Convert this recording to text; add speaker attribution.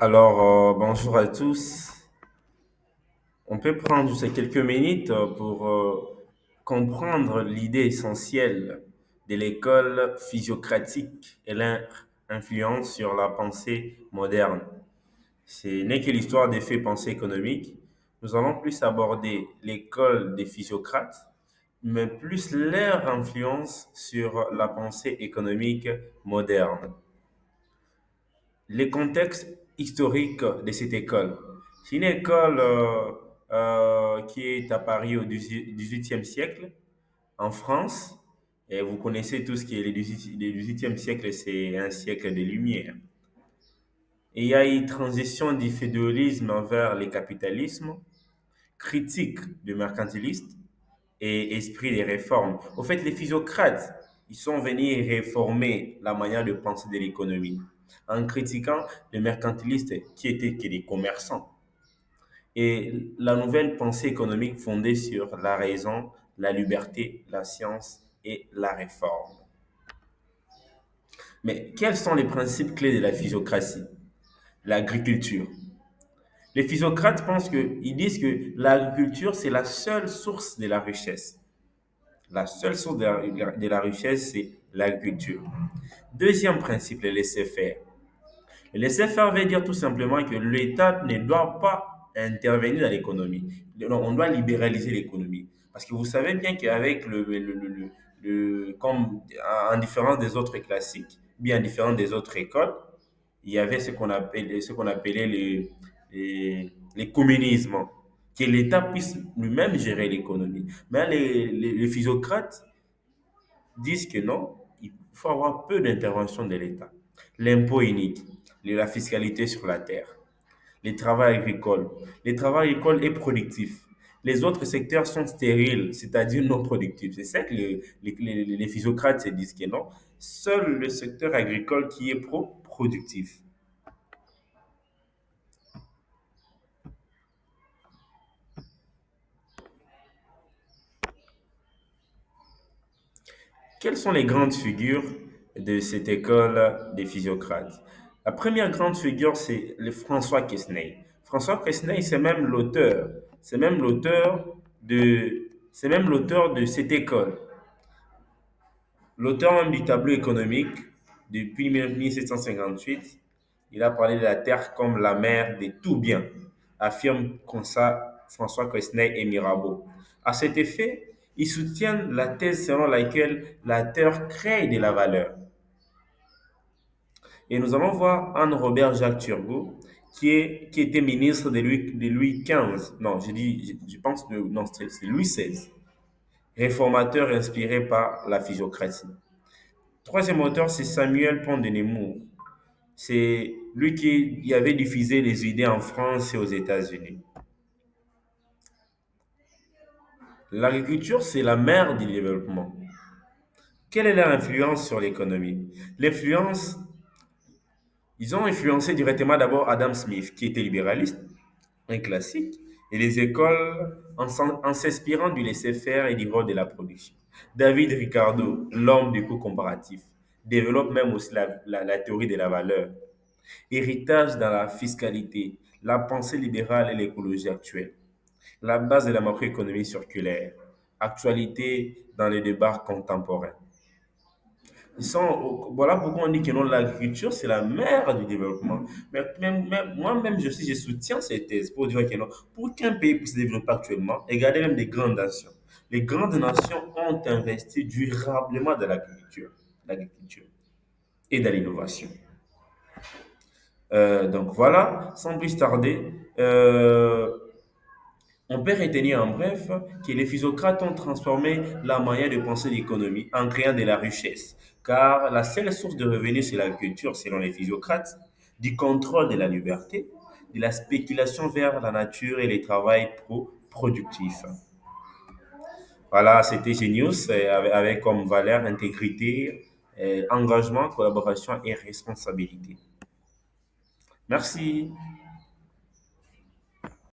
Speaker 1: Bonjour à tous. On peut prendre ces quelques minutes pour comprendre l'idée essentielle de l'école physiocratique et leur influence sur la pensée moderne. Ce n'est que l'histoire des faits pensée économiques. Nous allons plus aborder l'école des physiocrates, mais plus leur influence sur la pensée économique moderne. Les contextes historiques de cette école. C'est une école qui est apparue au XVIIIe siècle en France. Et vous connaissez tout ce qui est le XVIIIe siècle, c'est un siècle des Lumières. Et il y a une transition du féodalisme vers le capitalisme, critique du mercantiliste et esprit des réformes. Au fait, les physiocrates, ils sont venus réformer la manière de penser de l'économie en critiquant les mercantilistes qui étaient que des commerçants. Et la nouvelle pensée économique fondée sur la raison, la liberté, la science et la réforme. Mais quels sont les principes clés de la physiocratie? L'agriculture. Les physiocrates pensent que, ils disent que l'agriculture, c'est la seule source de la richesse. La seule source de la richesse, c'est l'agriculture. Deuxième principe, le laisser-faire. Le laisser-faire veut dire tout simplement que l'État ne doit pas intervenir dans l'économie. Non, on doit libéraliser l'économie. Parce que vous savez bien qu'avec comme en différence des autres classiques, bien en différence des autres écoles, il y avait ce qu'on appelait les communismes, que l'État puisse lui-même gérer l'économie. Mais les physiocrates disent que non, il faut avoir peu d'intervention de l'État. L'impôt unique, la fiscalité sur la terre, le travail agricole. Le travail agricole est productif. Les autres secteurs sont stériles, c'est-à-dire non productifs. C'est ça que les physiocrates se disent que non. Seul le secteur agricole qui est productif. Quelles sont les grandes figures de cette école des physiocrates? La première grande figure, c'est le François Quesnay. François Quesnay, c'est même l'auteur c'est même l'auteur de cette école. L'auteur même du tableau économique depuis 1758, il a parlé de la terre comme la mère de tout bien, affirme comme ça François Quesnay et Mirabeau. À cet effet, ils soutiennent la thèse selon laquelle la terre crée de la valeur. Et nous allons voir Anne-Robert Jacques Turgot, qui était ministre de Louis XV. Non, je pense que non, c'est Louis XVI, réformateur inspiré par la physiocratie. Troisième auteur, c'est Samuel Pont de Nemours. C'est lui qui avait diffusé les idées en France et aux États-Unis. L'agriculture, c'est la mère du développement. Quelle est leur influence sur l'économie? L'influence, ils ont influencé directement d'abord Adam Smith, qui était libéraliste, un classique, et les écoles en s'inspirant du laisser-faire et du rôle de la production. David Ricardo, l'homme du coût comparatif, développe même aussi la théorie de la valeur. Héritage dans la fiscalité, la pensée libérale et l'écologie actuelle. La base de la macroéconomie circulaire. Actualité dans les débats contemporains. Voilà pourquoi on dit que non, l'agriculture, c'est la mère du développement. Mais moi-même, je soutiens cette thèse pour dire que non, pour qu'un pays puisse se développer actuellement, et regardez même des grandes nations. Les grandes nations ont investi durablement dans l'agriculture et dans l'innovation. Donc voilà, sans plus tarder, on peut retenir en bref que les physiocrates ont transformé la manière de penser l'économie en créant de la richesse, car la seule source de revenus c'est l'agriculture selon les physiocrates, du contrôle de la liberté, de la spéculation vers la nature et les travail productifs. Voilà, c'était Genius avec comme valeur intégrité, engagement, collaboration et responsabilité. Merci.